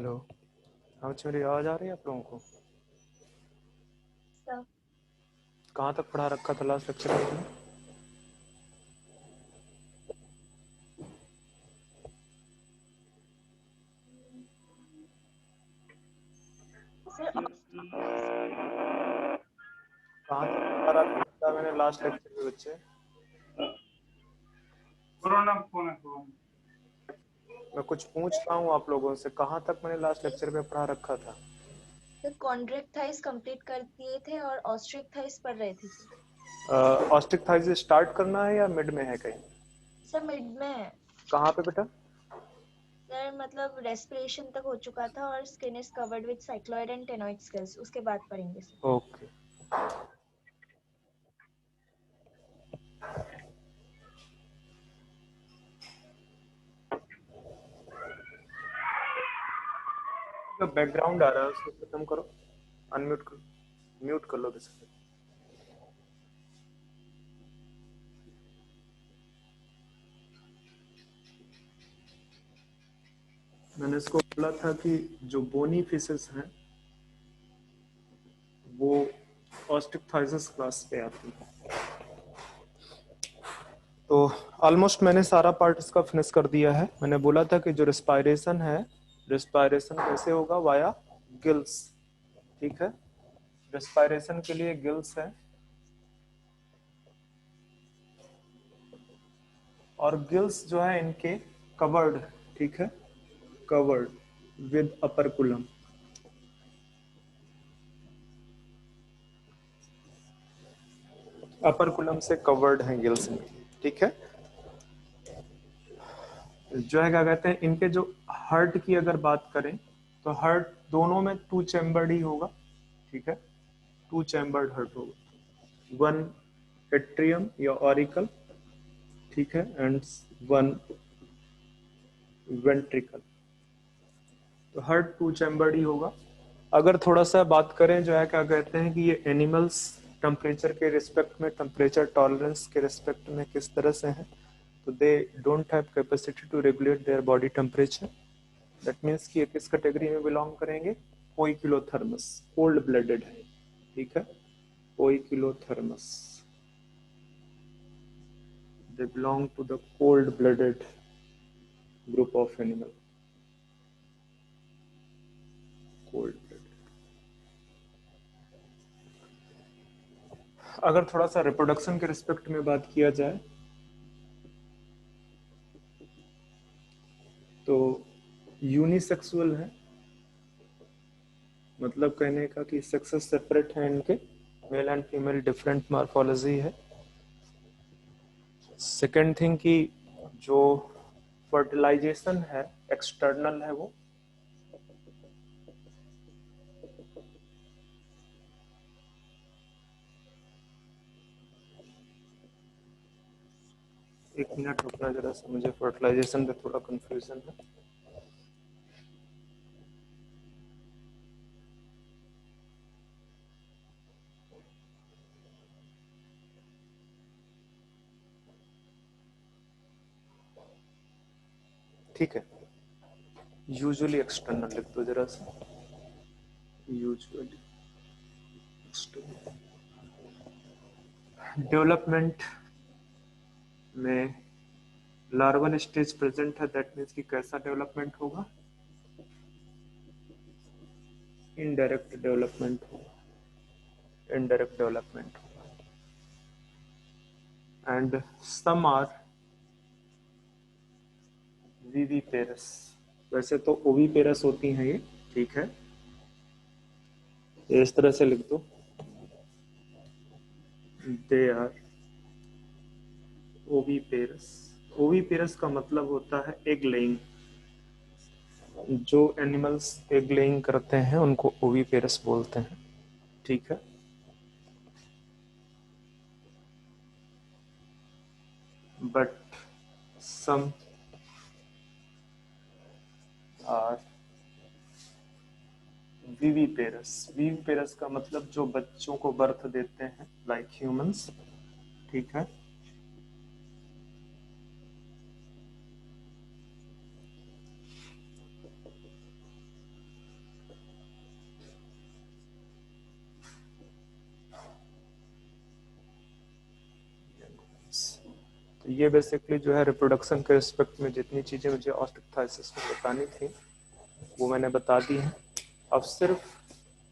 Hello. हाँ बच्चे, मेरी आवाज़ आ रही है आप लोगों को? सब कहाँ तक पढ़ा रखा था लास्ट लेक्चर में तुमने? सर कहाँ तक पढ़ा रखा था मैंने लास्ट लेक्चर में बच्चे? कोरोना फोन है कोरोना। मैं कुछ पूछ रहा हूँ आप लोगों से, कहाँ तक मैंने लास्ट लेक्चर में पढ़ा रखा था? कॉन्ट्रैक्टाइज कंप्लीट कर दिए थे और ऑस्ट्रिक्टाइज पढ़ रहे थे सर। ऑस्टिक थाइज स्टार्ट करना है या मिड में है कहीं? सर मिड में है। कहाँ पे बेटा? सर मतलब रेस्पिरेशन तक हो चुका था और skin is covered with cycloid and टेनोइड scales, उसके बाद पढ़ेंगे सर। ओके। जो बैकग्राउंड आ रहा है उसको खत्म करो, अनम्यूट करो, म्यूट कर लो बेसिकली। मैंने इसको बोला था कि जो बोनी फिशेस हैं वो ऑस्टिक थाइसिस क्लास पे आती है। तो ऑलमोस्ट मैंने सारा पार्ट इसका फिनिश कर दिया है। मैंने बोला था कि जो रिस्पायरेशन है, रिस्पायरेशन कैसे होगा? Via gills. ठीक है, रिस्पायरेशन के लिए गिल्स है और गिल्स जो है इनके कवर्ड, ठीक है, कवर्ड विद अपरकुलम। अपरकुलम से कवर्ड हैं गिल्स इनके, ठीक है। जो है क्या कहते हैं, इनके जो हार्ट की अगर बात करें तो हार्ट दोनों में टू चैम्बर्ड ही होगा, ठीक है, टू चैम्बर्ड हार्ट होगा। वन एट्रियम या ऑरिकल, ठीक है, एंड वन वेंट्रिकल। तो हार्ट टू चैम्बर्ड ही होगा। अगर थोड़ा सा बात करें जो है क्या कहते हैं कि ये एनिमल्स टेम्परेचर के रिस्पेक्ट में, टेम्परेचर टॉलरेंस के रिस्पेक्ट में किस तरह से हैं, तो they don't have capacity to regulate their body temperature. That means कि ये किस कैटेगरी में बिलोंग करेंगे? पोइकिलोथर्मस, कोल्ड ब्लडेड है, ठीक है, poikilothermous. They belong to the cold blooded group of animal, cold blooded. अगर थोड़ा सा रिप्रोडक्शन के रिस्पेक्ट में बात किया जाए तो यूनिसेक्सुअल है, मतलब कहने का कि सेक्सेस सेपरेट है इनके, mail and female different morphology है। सेकेंड थिंग कि जो फर्टिलाइजेशन है एक्सटर्नल है वो। एक मिनट रुकना जरा सा, मुझे फर्टिलाइजेशन पे थोड़ा कंफ्यूजन है। ठीक है, यूजुअली एक्सटर्नल लिख दो जरा सा, यूजुअली एक्सटर्नल। डेवलपमेंट में लार्वल स्टेज प्रेजेंट है, दैट मीन्स कि कैसा डेवलपमेंट होगा? इनडायरेक्ट डेवलपमेंट होगा, इनडायरेक्ट डेवलपमेंट होगा। एंड सम आर विविपेरस, वैसे तो ओविपेरस होती हैं ये, ठीक है, इस तरह से लिख दो, दे आर ओविपेरस। ओविपेरस का मतलब होता है एग लेइंग। जो एनिमल्स एग लेइंग करते हैं उनको ओविपेरस बोलते हैं, ठीक है। But some are viviparous. Viviparous का मतलब जो बच्चों को बर्थ देते हैं, लाइक ह्यूमंस, ठीक है। ये बेसिकली जो है रिप्रोडक्शन के रिस्पेक्ट में जितनी चीज़ें मुझे ऑस्टिकथाइसिस में बतानी थी वो मैंने बता दी हैं। अब सिर्फ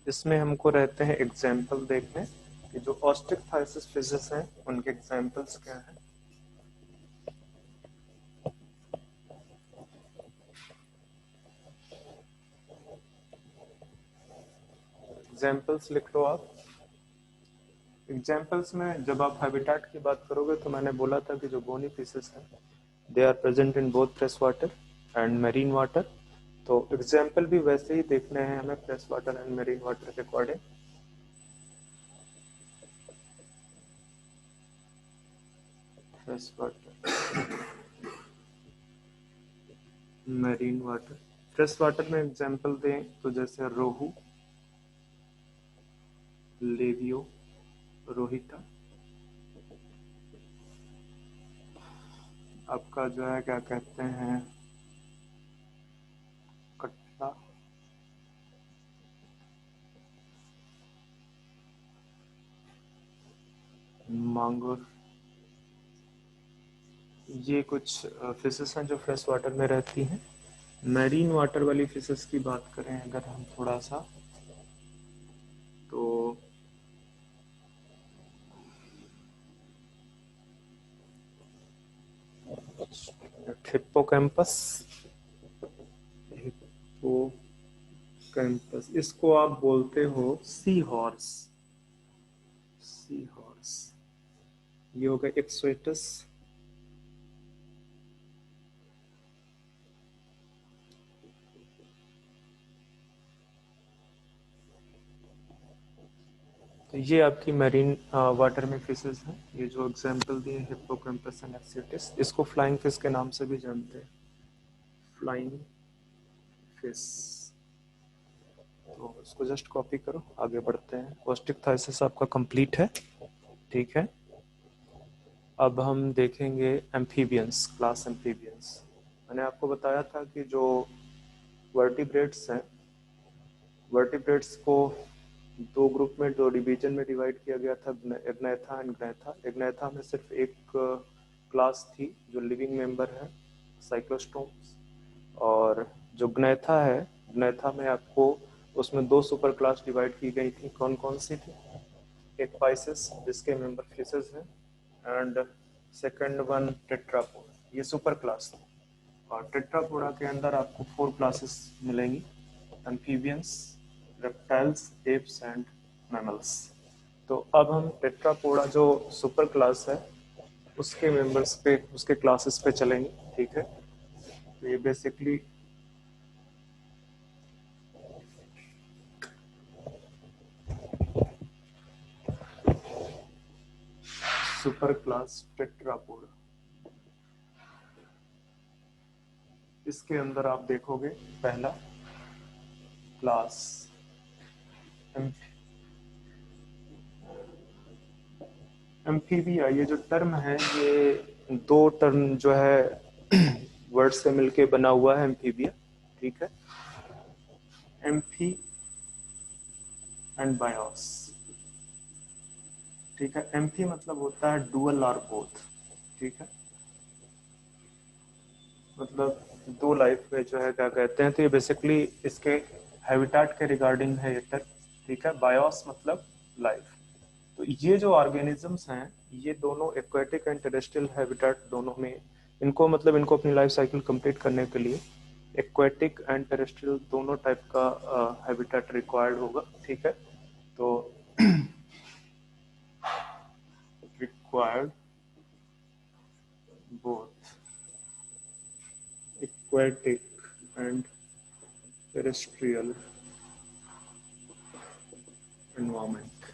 इसमें हमको रहते हैं एग्जाम्पल देखने कि जो ऑस्टिकथाइसिस फिशेस हैं उनके एग्जाम्पल्स क्या हैं। एग्जाम्पल्स लिख लो आप। एग्जाम्पल्स में जब आप हैबिटेट की बात करोगे तो मैंने बोला था कि जो बोनी फिशेस हैं they are present in both fresh water and marine water. तो एग्जाम्पल भी वैसे ही देखने हैं हमें fresh water and marine water के according. Fresh water, marine water. Fresh water में एग्जाम्पल दें तो जैसे रोहू, लेवियो, रोहिता, आपका जो है क्या कहते हैं कटला, मांगुर। ये कुछ फिशेस हैं जो फ्रेश वाटर में रहती हैं। मैरीन वाटर वाली फिशेस की बात करें अगर हम थोड़ा सा तो हिप्पोकैम्पस, हिप्पोकैम्पस इसको आप बोलते हो सी हॉर्स। सी हॉर्स ये हो गया एक्सोइटस। तो ये आपकी मैरीन वाटर में फिशेस हैं। ये जो एग्जांपल दिए हिप्पोकैम्पस एंड एक्सोइटस, इसको फ्लाइंग फिश के नाम से भी जानते हैं, फ्लाइंग फिश। तो इसको जस्ट कॉपी करो, आगे बढ़ते हैं। ऑस्टिकथाइसिस आपका कंप्लीट है, ठीक है। अब हम देखेंगे एम्फीबियंस, क्लास एम्फीबियंस। मैंने आपको बताया था कि जो वर्टिब्रेट्स हैं, वर्टिब्रेट्स को दो ग्रुप में, दो डिवीजन में डिवाइड किया गया था, एग्नैथा एंड ग्नैथा। एग्नैथा में सिर्फ एक क्लास थी जो लिविंग मेंबर है, साइक्लोस्टोम्स। और जो ग्नैथा है, ग्नैथा में आपको उसमें दो सुपर क्लास डिवाइड की गई थी। कौन कौन सी थी? एक पाइसेस जिसके मेंबर फिशेस हैं, एंड सेकंड वन टेट्रापोडा, ये सुपर क्लास थी। और टेट्रापोडा के अंदर आपको 4 क्लासेस मिलेंगी, amphibians, reptiles, apps and mammals. तो अब हम टेट्रापोडा जो सुपर क्लास है उसके मेंबर्स पे, उसके क्लासेस पे चलेंगे, ठीक है। तो ये बेसिकली सुपर क्लास टेट्रापोडा। इसके अंदर आप देखोगे पहला क्लास एम्फीबिया। ये जो टर्म है ये दो टर्म जो है वर्ड से मिलके बना हुआ है एम्फीबिया, ठीक है। एम्फी एंड बायोस, ठीक है। एम्फी मतलब होता है डुअल और बोथ, ठीक है। मतलब दो लाइफ में जो है क्या कहते हैं, तो ये बेसिकली इसके हैबिटेट के रिगार्डिंग है ये टर्म, ठीक है। बायोस मतलब लाइफ। तो ये जो ऑर्गेनिजम्स हैं ये दोनों एक्वेटिक एंड टेरेस्ट्रियल हैबिटेट दोनों में, इनको मतलब इनको अपनी लाइफ साइकिल कंप्लीट करने के लिए एक्वेटिक एंड टेरेस्ट्रियल दोनों टाइप का हैबिटेट रिक्वायर्ड होगा, ठीक है। तो required both aquatic and terrestrial environment।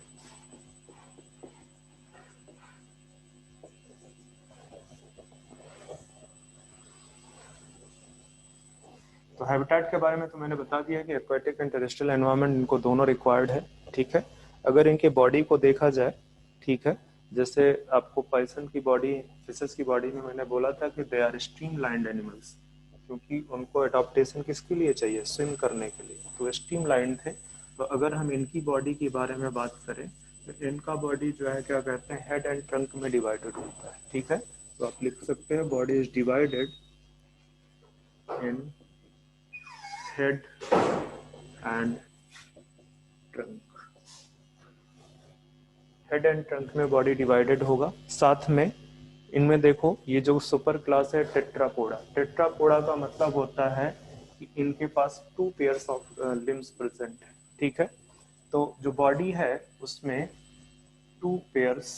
तो हैबिटेट के बारे में तो मैंने बता दिया कि एक्वेटिक एंड टेरेस्ट्रियल एनवायरनमेंट इनको दोनों रिक्वायर्ड है, ठीक है। अगर इनके बॉडी को देखा जाए, ठीक है, जैसे आपको पाइथन की बॉडी, फिशेस की बॉडी में मैंने बोला था कि दे आर स्ट्रीमलाइंड एनिमल्स, क्योंकि उनको अडॉप्टेशन किसके लिए चाहिए? स्विम करने के लिए, तो स्ट्रीमलाइंड थे। तो अगर हम इनकी बॉडी के बारे में बात करें तो इनका बॉडी जो है क्या कहते हैं हेड एंड ट्रंक में डिवाइडेड होता है, ठीक है। तो आप लिख सकते हैं body is divided in head and trunk. Head and trunk में बॉडी डिवाइडेड होगा। साथ में इनमें देखो ये जो सुपर क्लास है टेट्रापोडा, टेट्रापोडा का मतलब होता है कि इनके पास 2 पेयर्स ऑफ लिम्स प्रेजेंट है। ठीक है, तो जो बॉडी है उसमें 2 पेयर्स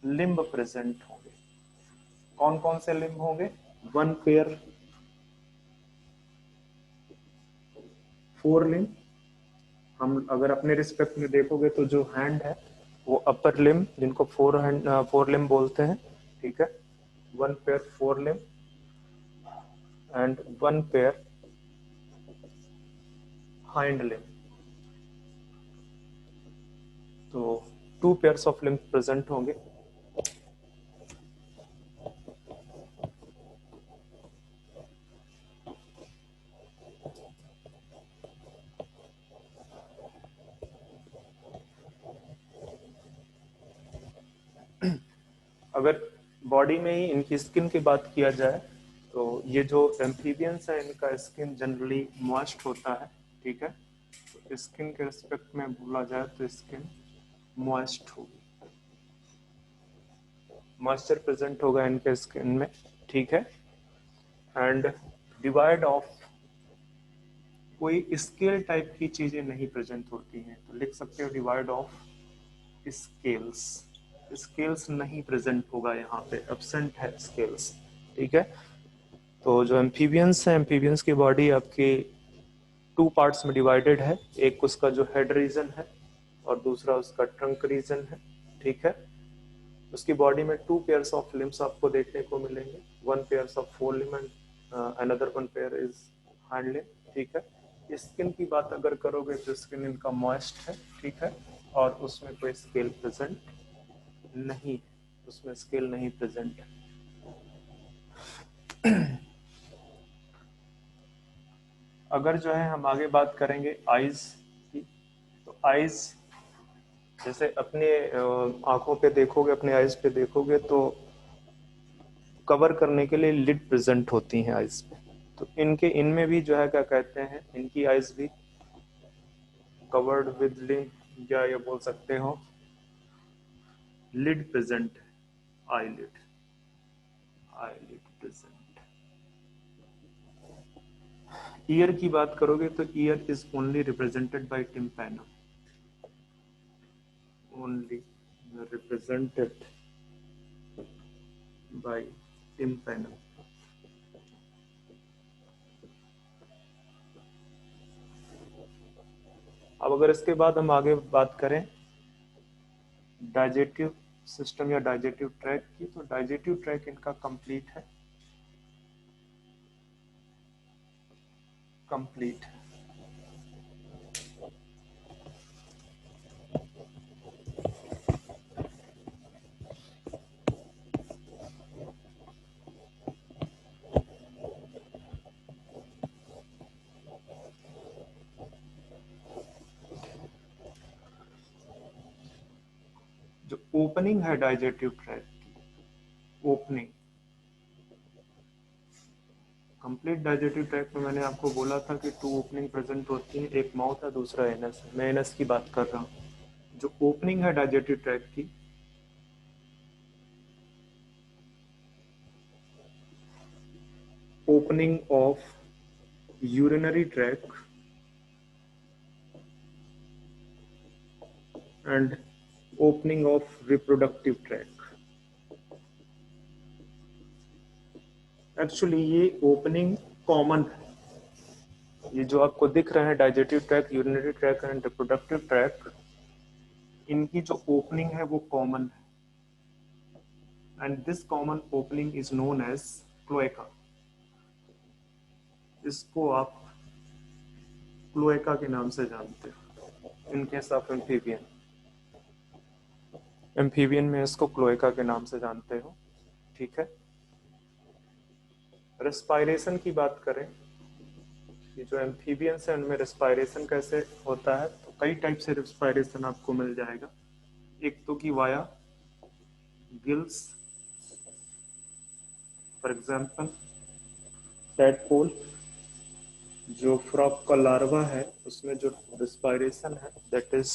लिम्ब प्रेजेंट होंगे। कौन कौन से लिम्ब होंगे? 1 पेयर 4 लिम्ब। हम अगर अपने रिस्पेक्ट में देखोगे तो जो हैंड है वो अपर लिम्ब, जिनको 4 लिम्ब बोलते हैं। ठीक है, 1 pair 4 limb and 1 pair hind limb. तो 2 पेयर्स ऑफ लिम्ब प्रेजेंट होंगे। अगर बॉडी में ही इनकी स्किन की बात किया जाए तो ये जो एम्फीबियंस है इनका स्किन जनरली मॉइस्ट होता है। ठीक है, तो स्किन के रिस्पेक्ट में बोला जाए तो स्किन मॉइस्ट होगी, मॉइस्चर प्रेजेंट होगा इनके स्किन में। ठीक है, एंड डिवाइड ऑफ कोई स्केल टाइप की चीजें नहीं प्रेजेंट होती हैं, तो लिख सकते हो डिवाइड ऑफ स्केल्स। स्केल्स नहीं प्रेजेंट होगा यहाँ पे, एब्सेंट है स्केल्स। ठीक है, तो जो एम्फीबियंस है, एम्फीबियंस की बॉडी आपकी 2 पार्ट्स में डिवाइडेड है। एक उसका जो हेड रीजन है और दूसरा उसका ट्रंक रीजन है। ठीक है, उसकी बॉडी में 2 पेयर्स ऑफ लिम्स आपको देखने को मिलेंगे। 1 pairs of 4 limb and another 1 pair is hand limb. ठीक है, स्किन की बात अगर करोगे तो स्किन इनका मॉइस्ट है। ठीक है, और उसमें कोई स्केल प्रेजेंट नहीं, उसमें स्केल नहीं प्रेजेंट है। अगर जो है हम आगे बात करेंगे आईज की, तो आईज जैसे अपने आंखों पे देखोगे, अपने आईज पे देखोगे तो कवर करने के लिए लिड प्रेजेंट होती हैं आईज पे। तो इनमें भी जो है क्या कहते हैं, इनकी आईज भी कवर्ड विद लिड, या ये बोल सकते हो lid present, eyelid, eyelid present. Ear की बात करोगे तो ear is only represented by tympanum, only represented by tympanum. अब अगर इसके बाद हम आगे बात करें डाइजेटिव सिस्टम या डाइजेटिव ट्रैक की, तो डाइजेटिव ट्रैक इनका कंप्लीट है, कंप्लीट है। जो ओपनिंग है डाइजेटिव ट्रैक की, ओपनिंग, कंप्लीट डाइजेटिव ट्रैक में मैंने आपको बोला था कि 2 ओपनिंग प्रेजेंट होती है, एक माउथ है, दूसरा एनस है। मैं एनस की बात कर रहा हूँ। जो ओपनिंग है डाइजेटिव ट्रैक की, opening of urinary tract and opening of reproductive tract. Actually ये ओपनिंग कॉमन है, ये जो आपको दिख रहे हैं digestive tract, urinary tract and reproductive tract, इनकी जो ओपनिंग है वो कॉमन है, and this common opening is known as cloaca. इसको आप क्लोएका के नाम से जानते हो in case of amphibian. Amphibian में इसको क्लोएका के नाम से जानते हो। ठीक है, रेस्पायरेशन की बात करें, ये जो एम्फीबियंस है उनमें रेस्पायरेशन कैसे होता है, तो कई टाइप से रेस्पायरेशन आपको मिल जाएगा। एक तो की via gills, for example tadpole, जो फ्रॉग का लार्वा है उसमें जो रिस्पायरेशन है that is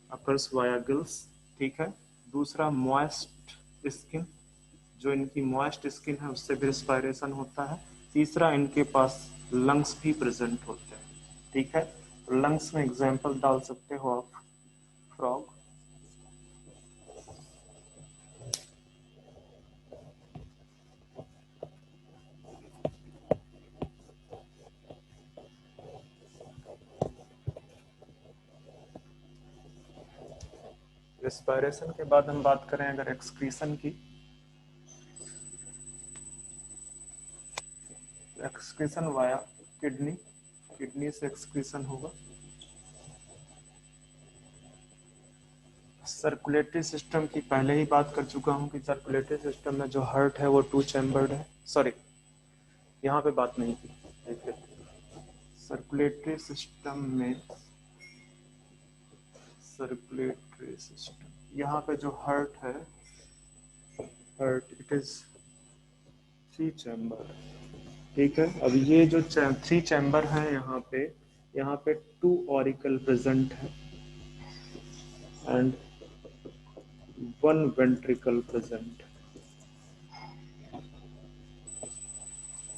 occurs via gills, ठीक है। दूसरा मॉइस्ट स्किन, जो इनकी मॉइस्ट स्किन है उससे भी रिस्पायरेशन होता है। तीसरा इनके पास लंग्स भी प्रेजेंट होते हैं, ठीक है। लंग्स में एग्जांपल डाल सकते हो आप फ्रॉग। रिस्पायरेशन के बाद हम बात करें अगर एक्सक्रीशन की, एक्सक्रीशन वाया किडनी, किडनी से एक्सक्रीशन होगा। सर्कुलेटरी सिस्टम की पहले ही बात कर चुका हूं कि सर्कुलेटरी सिस्टम में जो हार्ट है वो 2 चैम्बर्ड है। सॉरी, यहाँ पे बात नहीं की, देखिए सर्कुलेटरी सिस्टम में, सर्कुलेटरी सिस्टम यहाँ पे जो हार्ट है, हार्ट इट इज 3 चैम्बर, ठीक है। अब ये जो 3 चैम्बर है यहाँ पे 2 ऑरिकल प्रेजेंट है एंड 1 वेंट्रिकल प्रेजेंट।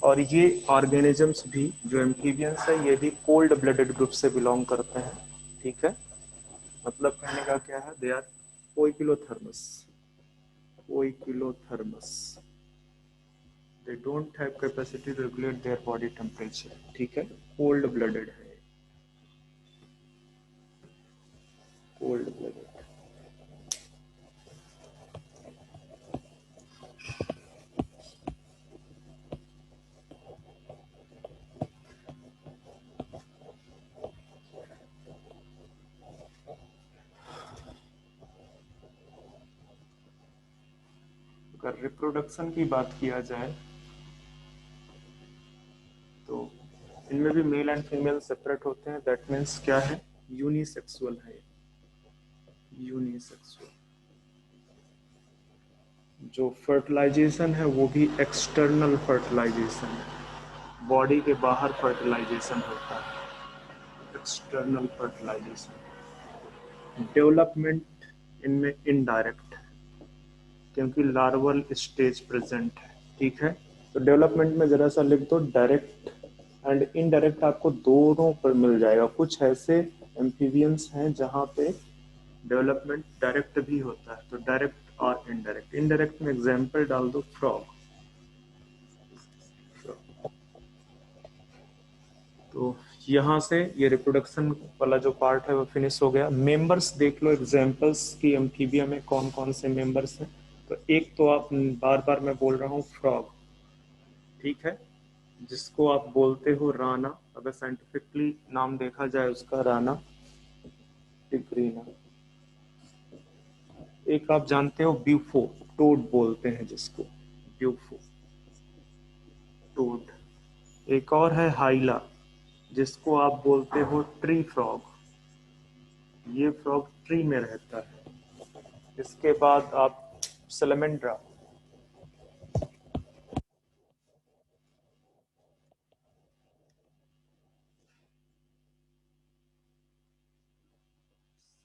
और ये ऑर्गेनिजम्स भी जो एम्फीबियंस है ये भी कोल्ड ब्लडेड ग्रुप से बिलोंग करते हैं, ठीक है। मतलब कहने का क्या है, they are poikilothermous, poikilothermous, they don't have capacity to regulate their body temperature, ठीक है। कोल्ड ब्लडेड है, कोल्ड ब्लडेड। अगर रिप्रोडक्शन की बात किया जाए तो इनमें भी मेल एंड फीमेल सेपरेट होते हैं, दैट मीन्स क्या है, यूनिसेक्सुअल है, यूनिसेक्सुअल। जो फर्टिलाइजेशन है वो भी एक्सटर्नल फर्टिलाइजेशन है, बॉडी के बाहर फर्टिलाइजेशन होता है, एक्सटर्नल फर्टिलाइजेशन। डेवलपमेंट इनमें इनडायरेक्ट है क्योंकि लार्वल स्टेज प्रेजेंट है, ठीक है। तो डेवलपमेंट में जरा सा लिख दो, डायरेक्ट एंड इनडायरेक्ट आपको दोनों पर मिल जाएगा। कुछ ऐसे एम्फीबियंस हैं जहाँ पे डेवलपमेंट डायरेक्ट भी होता है, तो डायरेक्ट और इनडायरेक्ट। इनडायरेक्ट में एग्जांपल डाल दो फ्रॉग। तो यहाँ से ये रिप्रोडक्शन वाला जो पार्ट है वो फिनिश हो गया। मेंबर्स देख लो एग्जांपल्स की एम्फीबिया में कौन कौन से मेंबर्स हैं। तो एक तो आप बार बार मैं बोल रहा हूँ फ्रॉग, ठीक है, जिसको आप बोलते हो राना, अगर साइंटिफिकली नाम देखा जाए उसका राना टिग्रीना। एक आप जानते हो ब्यूफो, टोड बोलते हैं जिसको, ब्यूफो टोड। एक और है हाइला, जिसको आप बोलते हो ट्री फ्रॉग, ये फ्रॉग ट्री में रहता है। इसके बाद आप सैलमेंड्रा,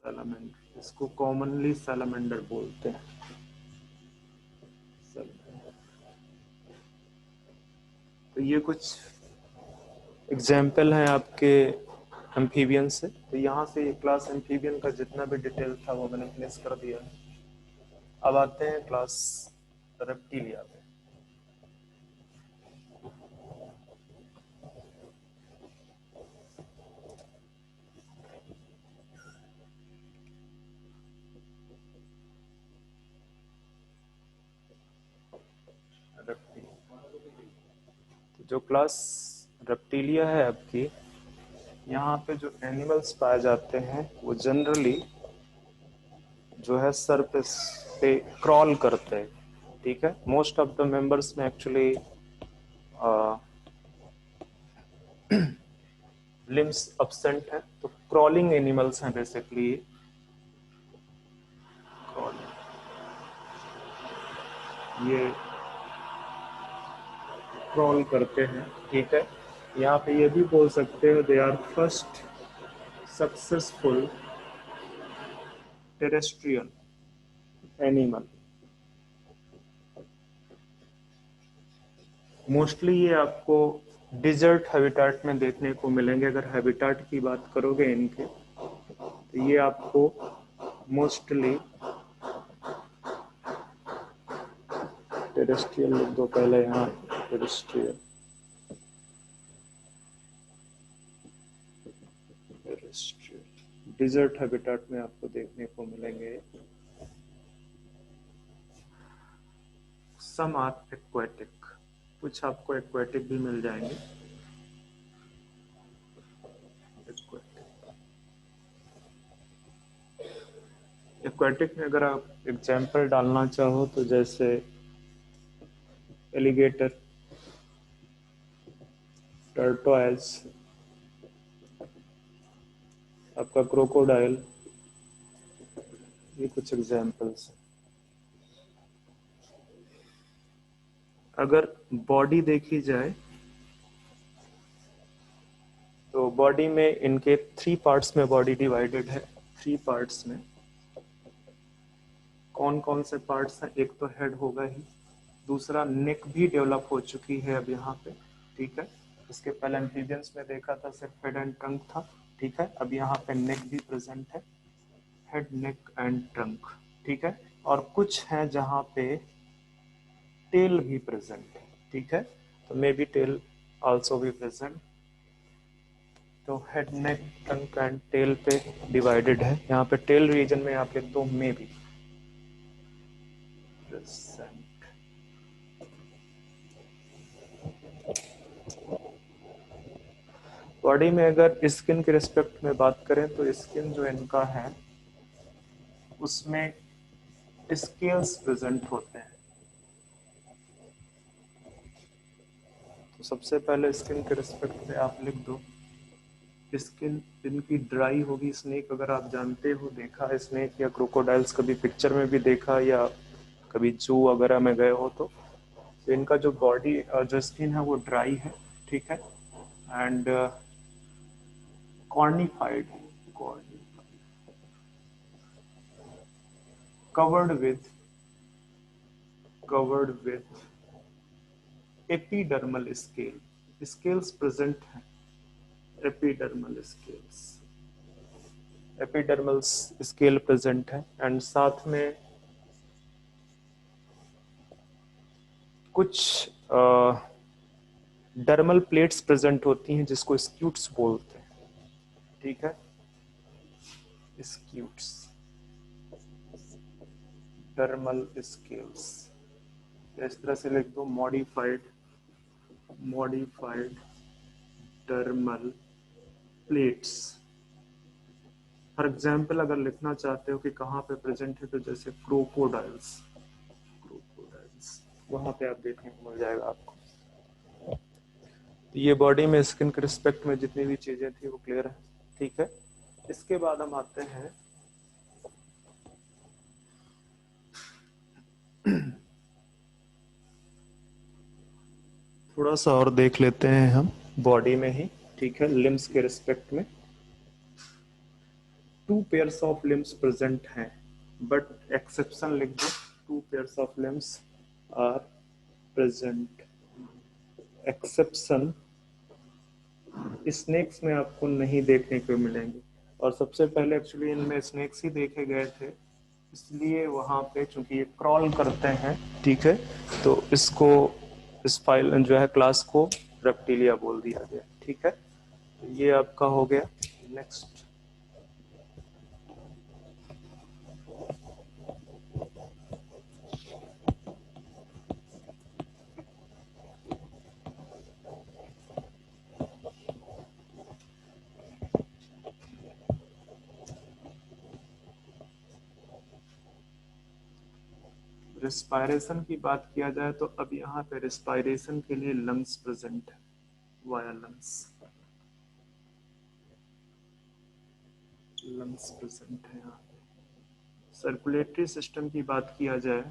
सैलमेंडर, इसको कॉमनली सैलमेंडर बोलते हैं, सैलमेंडर। तो ये कुछ एग्जाम्पल हैं आपके एम्फीबियन से। तो यहाँ से ये क्लास एम्फीबियन का जितना भी डिटेल था वो मैंने फिनिश कर दिया है। अब आते हैं क्लास रेप्टिलिया पे। तो जो क्लास रेप्टिलिया है आपकी, यहाँ पे जो एनिमल्स पाए जाते हैं वो जनरली जो है सरफेस पे क्रॉल करते हैं, ठीक है। मोस्ट ऑफ द मेंबर्स में एक्चुअली लिम्स absent है, तो क्रॉलिंग एनिमल्स हैं बेसिकली। क्रॉलिंग, ये क्रॉल करते हैं, ठीक है। यहाँ पे ये भी बोल सकते हो they are first successful terrestrial animal. Mostly ये आपको डिजर्ट हैबिटाट में देखने को मिलेंगे। अगर हैबिटाट की बात करोगे इनके, तो ये आपको मोस्टली टेरेस्ट्रियल लिख दो पहले यहाँ, टेरेस्ट्रियल टेरेस्ट्रियल डिजर्ट हैबिटाट में आपको देखने को मिलेंगे। सम आर एक्वेटिक, कुछ आपको एक्वेटिक भी मिल जाएंगे। एक्वेटिक में अगर आप एग्जाम्पल डालना चाहो तो जैसे एलिगेटर, टर्टोइज, आपका क्रोकोडाइल, ये कुछ एग्जाम्पल्स हैं। अगर बॉडी देखी जाए तो बॉडी में इनके 3 पार्ट्स में बॉडी डिवाइडेड है। 3 पार्ट्स में कौन कौन से पार्ट्स हैं? एक तो हेड होगा ही, दूसरा नेक भी डेवलप हो चुकी है अब यहाँ पे, ठीक है। इसके पहले एम्फीबियंस में देखा था सिर्फ हेड एंड ट्रंक था, ठीक है। अब यहाँ पे नेक भी प्रेजेंट है, हेड, नेक एंड ट्रंक, ठीक है। और कुछ है जहाँ पे टेल भी प्रेजेंट है, ठीक है। तो मे बी टेल आल्सो भी प्रेजेंट। तो head, neck, trunk and tail पे डिवाइडेड है। यहाँ पे टेल रीजन में आप लिख दो मे बी प्रेजेंट। बॉडी में अगर स्किन के रिस्पेक्ट में बात करें तो स्किन जो इनका है उसमें स्केल्स प्रेजेंट होते हैं। तो सबसे पहले स्किन के रिस्पेक्ट में आप लिख दो, स्किन इनकी ड्राई होगी। स्नेक अगर आप जानते हो, देखा है स्नेक या क्रोकोडाइल्स कभी पिक्चर में भी देखा या कभी जू वगैरह में गए हो तो इनका जो बॉडी जो स्किन है वो ड्राई है, ठीक है। And cornified, covered with epidermal scales present है। एपिडर्मल स्केल प्रेजेंट है। एंड साथ में कुछ डर्मल प्लेट्स प्रेजेंट होती हैं जिसको स्क्यूट्स बोलते हैं, ठीक है। स्क्यूट्स, डर्मल स्केल्स, इस तरह से लिख दो, modified dermal plates. For example अगर लिखना चाहते हो कि कहाँ पे प्रेजेंट है तो जैसे क्रोकोडाइल्स वहां पे आप देखने को मिल जाएगा आपको। तो ये बॉडी में स्किन के रिस्पेक्ट में जितनी भी चीजें थी वो क्लियर है, ठीक है। इसके बाद हम आते हैं थोड़ा सा और देख लेते हैं हम बॉडी में ही, ठीक है। लिम्स के रिस्पेक्ट में 2 पेयर्स ऑफ लिम्स प्रेजेंट हैं, बट एक्सेप्शन लिख दो, 2 pairs of limbs are present. Exception snakes में आपको नहीं देखने को मिलेंगे। और सबसे पहले एक्चुअली इनमें स्नेक्स ही देखे गए थे, इसलिए वहां पे चूंकि ये क्रॉल करते हैं, ठीक है, तो इसको इस फाइल जो है क्लास को रेप्टिलिया बोल दिया गया, ठीक है। तो ये आपका हो गया। नेक्स्ट रिस्पायरेशन की बात किया जाए तो अब यहाँ पे रिस्पायरेशन के लिए लंग्स प्रेजेंट है, वाया लंग्स प्रेजेंट है यहाँ पे। सर्कुलेटरी सिस्टम की बात किया जाए,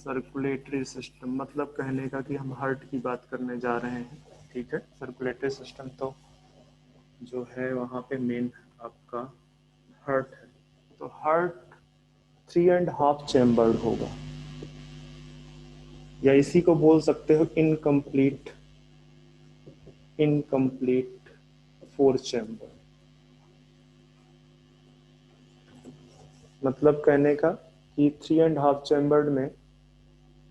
सर्कुलेटरी सिस्टम मतलब कहने का कि हम हार्ट की बात करने जा रहे हैं, ठीक है। सर्कुलेटरी सिस्टम तो जो है वहाँ पे मेन आपका हार्ट है। तो हार्ट 3.5 चैम्बर्ड होगा, या इसी को बोल सकते हो इनकम्प्लीट 4 चैम्बर। मतलब कहने का कि 3.5 चैम्बर्ड में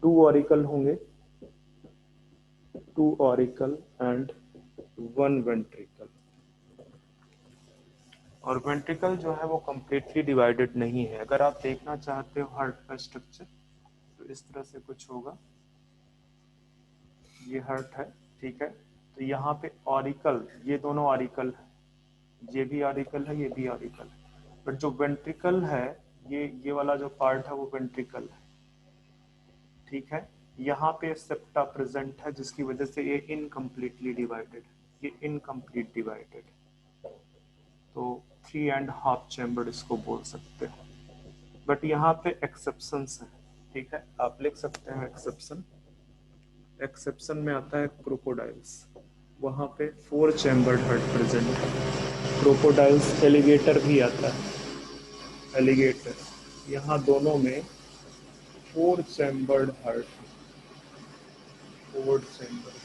2 ऑरिकल होंगे, 2 ऑरिकल एंड 1 वेंट्रिकल। और वेंट्रिकल जो है वो कम्प्लीटली डिवाइडेड नहीं है। अगर आप देखना चाहते हो हार्ट का स्ट्रक्चर तो इस तरह से कुछ होगा, ये हार्ट है, ठीक है। तो यहाँ पे ऑरिकल, ये दोनों ऑरिकल है, ये भी ऑरिकल है, ये भी ऑरिकल है। बट जो वेंट्रिकल है, ये वाला जो पार्ट है वो वेंट्रिकल है, ठीक है। यहाँ पे सेप्टा प्रेजेंट है जिसकी वजह से ये इनकम्प्लीटली डिवाइडेड, ये इनकम्प्लीट डिवाइडेड। तो 3.5 चैम्बर इसको बोल सकते हैं। बट यहाँ पे एक्सेप्शंस है, ठीक है। आप लिख सकते हैं एक्सेप्शन। एक्सेप्शन में आता है क्रोकोडाइल्स, वहाँ पे 4 चैम्बर्ड हार्ट प्रेजेंट है। क्रोकोडाइल्स, एलिगेटर भी आता है, एलिगेटर, यहाँ दोनों में 4 चैम्बर्ड हार्ट, 4 चैम्बर।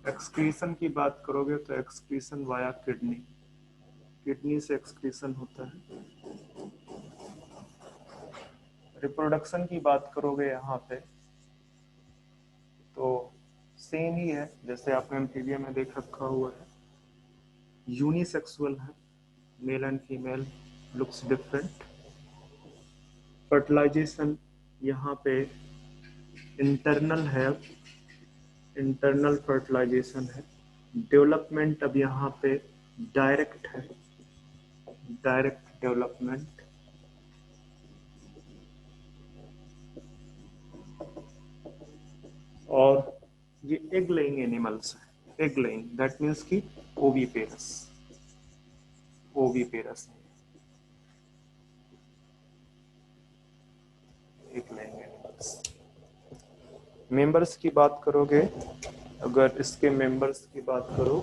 एक्सक्रीशन की बात करोगे तो एक्सक्रीशन वाया किडनी, किडनी से एक्सक्रीशन होता है। रिप्रोडक्शन की बात करोगे यहाँ पे तो सेम ही है जैसे आपने एम्फीबिया में देख रखा हुआ है, यूनिसेक्सुअल है, male and female, looks different. Fertilisation यहाँ पे इंटरनल है, इंटरनल फर्टिलाइजेशन है। डेवलपमेंट अब यहाँ पे डायरेक्ट है, डायरेक्ट डेवलपमेंट। और ये एग लेइंग एनिमल्स है, एग लेइंग दैट मीन्स कि oviparous, oviparous egg laying animals. Members की बात करोगे, अगर इसके मेंबर्स की बात करो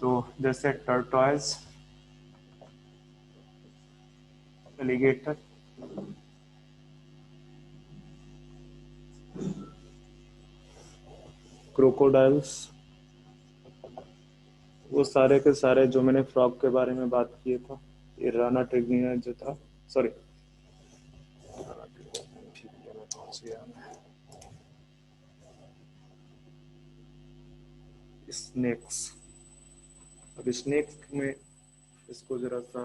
तो जैसे टर्टोइज, एलिगेटर, क्रोकोडाइल्स, वो सारे के सारे जो मैंने फ्रॉग के बारे में बात किए था, ये राना ट्रिग्निया जो था, सॉरी स्नेक्स। अब स्नेक्स में इसको जरा सा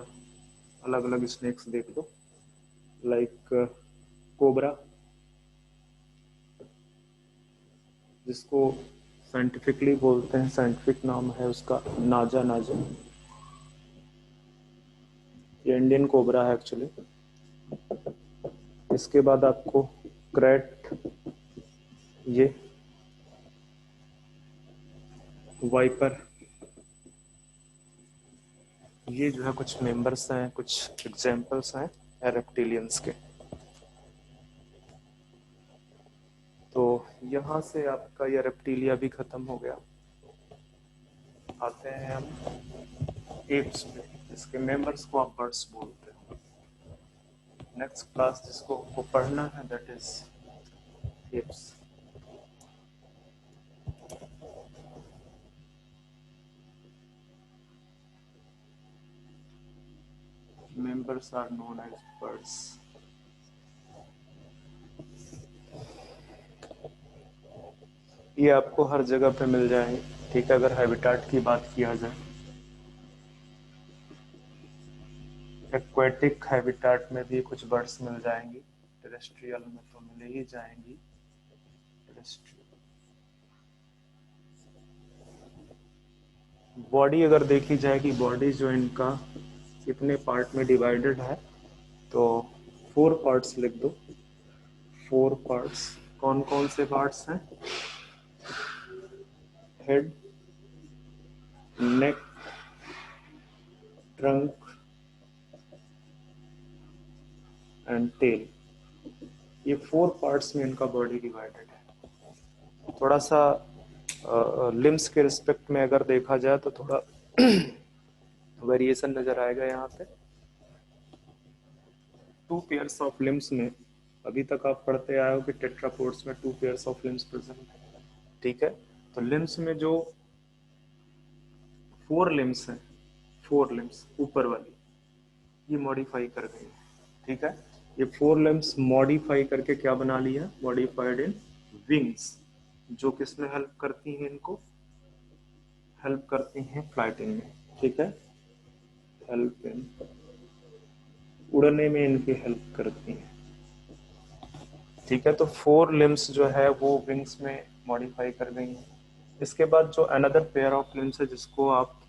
अलग अलग स्नेक्स देख लो, लाइक कोबरा, जिसको साइंटिफिकली बोलते हैं, साइंटिफिक नाम है उसका नाजा नाजा, ये इंडियन कोबरा है एक्चुअली। इसके बाद आपको क्रैट, ये वाइपर, ये जो है कुछ मेंबर्स हैं, कुछ एग्जांपल्स हैं रेप्टिलियंस के। तो यहाँ से आपका ये रेप्टिलिया भी खत्म हो गया। आते हैं हम एप्स पे, इसके मेंबर्स को आप बर्ड्स बोलते हैं। नेक्स्ट क्लास जिसको आपको पढ़ना है that is apps. Members are known as birds. ये आपको हर जगह पे मिल जाएंगे, ठीक है, अगर हैबिटाट की बात किया जाए। एक्वेटिक हैबिटाट में भी कुछ बर्ड्स मिल जाएंगी, टेरेस्ट्रियल में तो मिल ही जाएंगी। बॉडी अगर देखी जाए कि बॉडी जो इनका कितने पार्ट में डिवाइडेड है, तो 4 पार्ट्स लिख दो। 4 पार्ट्स कौन कौन से पार्ट्स हैं? Head, neck, trunk and tail. ये 4 पार्ट्स में इनका बॉडी डिवाइडेड है। थोड़ा सा लिम्स के रिस्पेक्ट में अगर देखा जाए तो थोड़ा वेरिएशन नजर आएगा यहाँ पे। 2 पेयर्स ऑफ लिम्स में, अभी तक आप पढ़ते आए हो कि टेट्रापोड्स में 2 पेयर्स ऑफ लिम्स प्रेजेंट है, ठीक है। तो लिम्स में जो 4 लिम्स हैं, 4 लिम्स ऊपर वाली, ये मॉडिफाई कर गई है, ठीक है। ये 4 लिम्स मॉडिफाई करके क्या बना लिया? मॉडिफाइड इन विंग्स, जो किसमें हेल्प करती हैं? इनको हेल्प करती हैं फ्लाइटिंग में, ठीक है। हेल्प इन, उड़ने में इनकी हेल्प करती हैं, ठीक है। तो 4 लिम्स जो है वो विंग्स में मॉडिफाई कर गई हैं। इसके बाद जो अनदर पेयर ऑफ लिम्स है, जिसको आप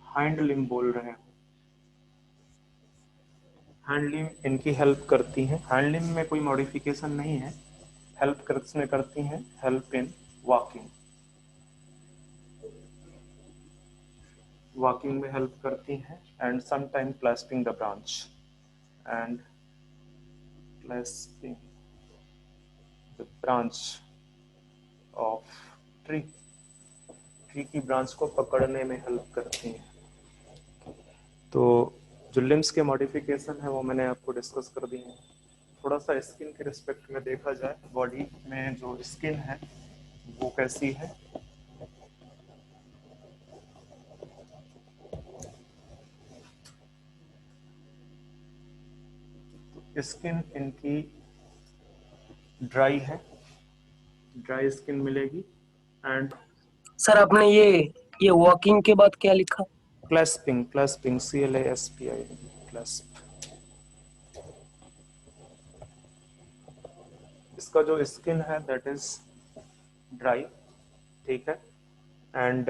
हाइंड लिम्ब बोल रहे हो, हैंड लिम्ब इनकी हेल्प करती हैं। हैंड लिम्ब में कोई मॉडिफिकेशन नहीं है, हेल्प किसमें करती हैं? हेल्प इन वॉकिंग, वॉकिंग में हेल्प करती हैं। And sometime clasping the branch, and clasping the branch of tree, tree की ब्रांच को पकड़ने में हेल्प करती हैं। तो जो लिम्स के मॉडिफिकेशन है वो मैंने आपको डिस्कस कर दी है। थोड़ा सा स्किन के रिस्पेक्ट में देखा जाए, बॉडी में जो स्किन है वो कैसी है? तो स्किन इनकी ड्राई है, ड्राई स्किन मिलेगी। एंड सर आपने ये वॉकिंग के बाद क्या लिखा? Clasping, clasping, CLASPI, clasp. इसका जो स्किन है दैट इज ड्राई, ठीक है। एंड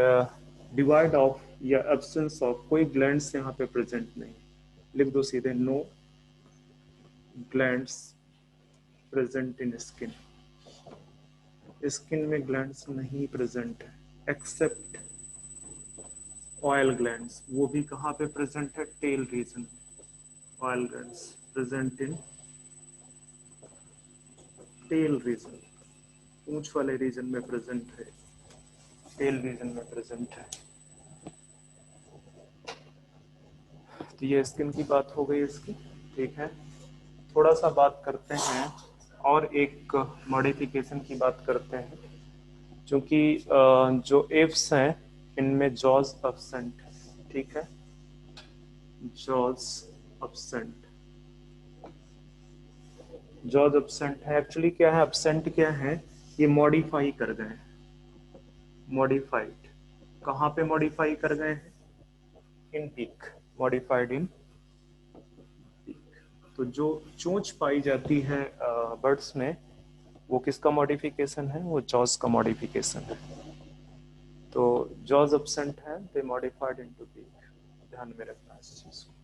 डिवाइड ऑफ या एब्सेंस ऑफ, कोई ग्लैंड्स यहाँ पे प्रेजेंट नहीं, लिख दो सीधे, no glands present in skin. Skin में ग्लैंड्स नहीं प्रेजेंट है, एक्सेप्ट ऑयल ग्लैंड्स, वो भी कहाँ पे प्रेजेंट है? टेल रीजन में। ऑयल ग्लैंड्स प्रेजेंट इन टेल रीजन, पूंछ वाले रीजन में प्रेजेंट है, टेल रीजन में प्रेजेंट है। तो ये स्किन की बात हो गई इसकी, ठीक है। थोड़ा सा बात करते हैं और एक मॉडिफिकेशन की बात करते हैं, क्योंकि जो एप्स हैं इनमें जॉज एब्सेंट है, ठीक है। जॉज एब्सेंट, जॉज एब्सेंट है। एक्चुअली क्या है एब्सेंट, क्या है? ये मॉडिफाई कर गए हैं, मॉडिफाइड। कहाँ पे मॉडिफाई कर गए हैं? In peak, modified in peak. तो जो चोंच पाई जाती है बर्ड्स में, वो किसका मॉडिफिकेशन है? वो जॉज का मॉडिफिकेशन है। तो जॉज एब्सेंट है, दे मॉडिफाइड इनटू पीक, ध्यान में रखना इस चीज को।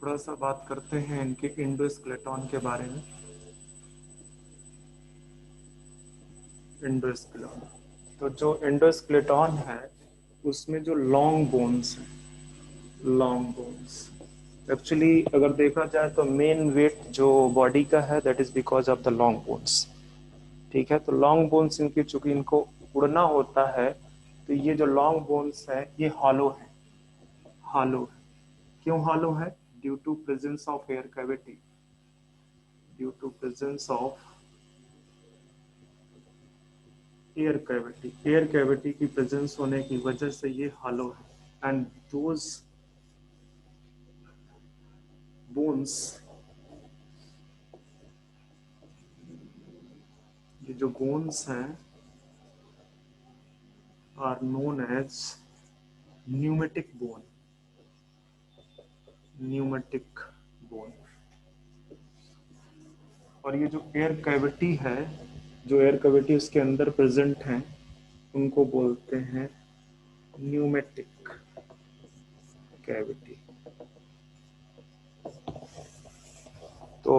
थोड़ा सा बात करते हैं इनके इंडोस्केलेटन के बारे में। इंडोस्केलेटन, तो जो इंडोस्केलेटन है उसमें जो लॉन्ग बोन्स हैं, लॉन्ग बोन्स, एक्चुअली अगर देखा जाए तो मेन वेट जो बॉडी का है that is because of the long bones, ठीक है। तो लॉन्ग बोन्स इनकी, चूंकि इनको उड़ना होता है, तो ये जो लॉन्ग बोन्स है ये हॉलो है, हॉलो है। क्यों हॉलो है? Due to presence of air cavity, due to presence of air cavity, air cavity की प्रेजेंस होने की वजह से ये हॉलो है। एंड दोज बोन्स, ये जो बोन्स हैं are known as pneumatic bone, pneumatic bone. और ये जो एयर कैविटी है, जो एयर कैविटी उसके अंदर प्रेजेंट हैं, उनको बोलते हैं न्यूमेटिक कैविटी। तो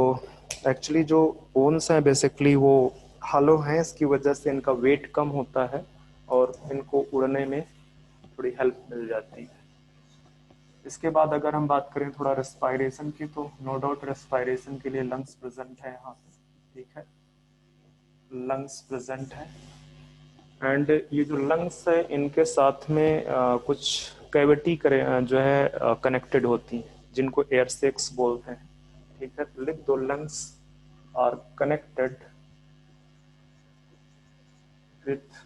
एक्चुअली जो बोन्स हैं बेसिकली वो हॉलो हैं, इसकी वजह से इनका वेट कम होता है और इनको उड़ने में थोड़ी हेल्प मिल जाती है। इसके बाद अगर हम बात करें थोड़ा रेस्पायरेशन की, तो नो डाउट रेस्पायरेशन के लिए लंग्स प्रेजेंट है यहाँ पे, ठीक है, लंग्स प्रेजेंट है। एंड ये जो लंग्स है इनके साथ में कुछ कैविटी जो है कनेक्टेड होती हैं, जिनको एयर सेक्स बोलते हैं, ठीक है। लिख दो, lungs are connected with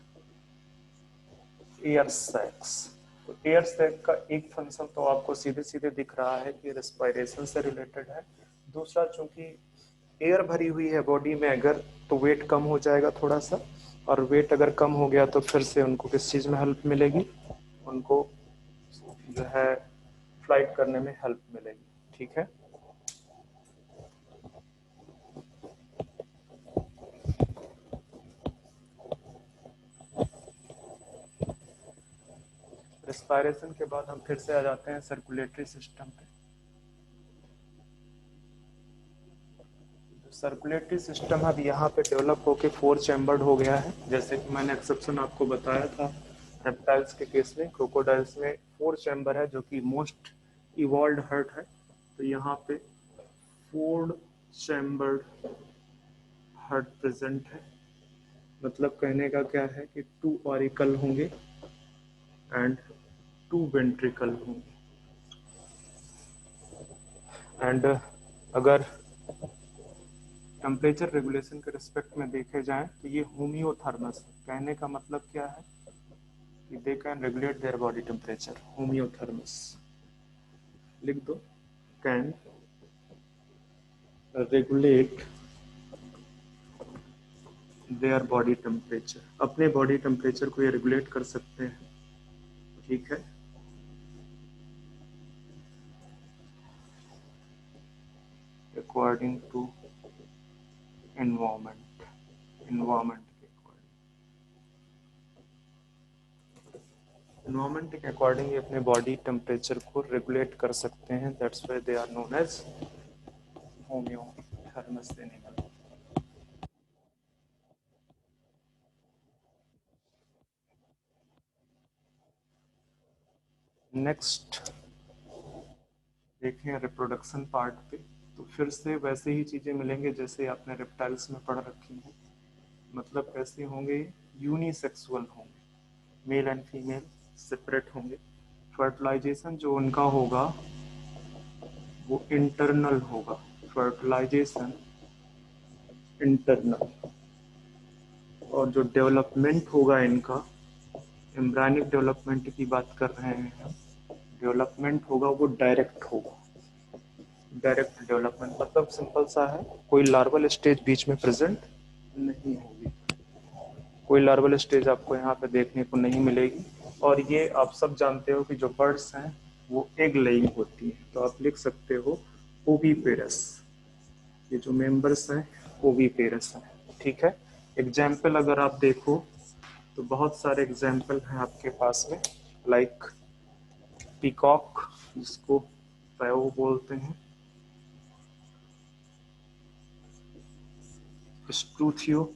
air sacs. तो एयर सैक का एक फंक्शन तो आपको सीधे सीधे दिख रहा है कि रेस्पायरेशन से रिलेटेड है। दूसरा, चूंकि एयर भरी हुई है बॉडी में अगर, तो वेट कम हो जाएगा थोड़ा सा, और वेट अगर कम हो गया तो फिर से उनको किस चीज़ में हेल्प मिलेगी, उनको जो है फ्लाइट करने में हेल्प मिलेगी, ठीक है। रेस्पायरेशन के बाद हम फिर से आ जाते हैं सर्कुलेटरी सिस्टम पे। सर्कुलेटरी सिस्टम अब यहाँ पे डेवलप होके 4 चैम्बर्ड हो गया है, जैसे कि मैंने एक्सेप्शन आपको बताया था रेप्टाइल्स के केस में। क्रोकोडाइल्स में 4 चैम्बर है जो कि मोस्ट इवॉल्व हार्ट है। तो यहाँ पे 4 चैम्बर्ड हार्ट प्रेजेंट है। मतलब कहने का क्या है कि 2 ऑरिकल होंगे एंड 2 वेंट्रिकल होंगे। एंड अगर टेम्परेचर रेगुलेशन के रिस्पेक्ट में देखे जाएं तो ये होमियोथर्मस है। कहने का मतलब क्या है कि they can regulate their body temperature, homeothermous. लिख दो, can regulate their body temperature, अपने बॉडी टेम्परेचर को ये रेगुलेट कर सकते हैं, ठीक है। अकॉर्डिंग टू एनवायरमेंट, एनवायरमेंट के अकॉर्डिंग, एनवायरमेंट के अकॉर्डिंग ये अपने बॉडी टेम्परेचर को रेगुलेट कर सकते हैं। That's why they are known as homeothermous animal. Next देखें रिप्रोडक्शन पार्ट पे, तो फिर से वैसे ही चीज़ें मिलेंगे जैसे आपने रेप्टाइल्स में पढ़ रखी हैं। मतलब कैसे होंगे, यूनिसेक्सुअल होंगे, मेल एंड फीमेल सेपरेट होंगे। फर्टिलाइजेशन जो उनका होगा वो इंटरनल होगा, फर्टिलाइजेशन इंटरनल। और जो डेवलपमेंट होगा इनका, एम्ब्रायनिक डेवलपमेंट की बात कर रहे हैं हम, डेवलपमेंट होगा वो डायरेक्ट होगा। डायरेक्ट डेवलपमेंट मतलब सिंपल सा है, कोई लार्वल स्टेज बीच में प्रेजेंट नहीं होगी, कोई लार्वल स्टेज आपको यहाँ पे देखने को नहीं मिलेगी। और ये आप सब जानते हो कि जो बर्ड्स हैं वो एग लेइंग होती हैं, तो आप लिख सकते हो ओवीपेरस। ये जो मेंबर्स हैं ओवीपेरस हैं, ठीक है। एग्जाम्पल अगर आप देखो तो बहुत सारे एग्जाम्पल हैं आपके पास में, लाइक पीकॉक जिसको पैओ बोलते हैं, स्ट्रूथियो,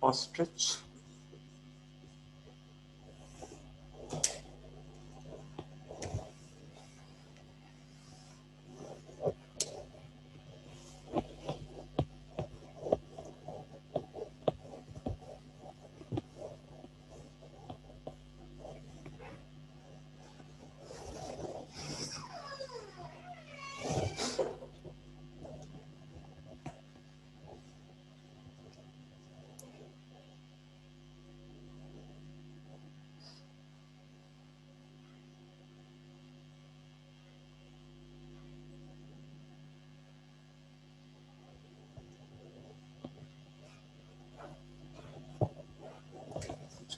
ऑस्ट्रिच,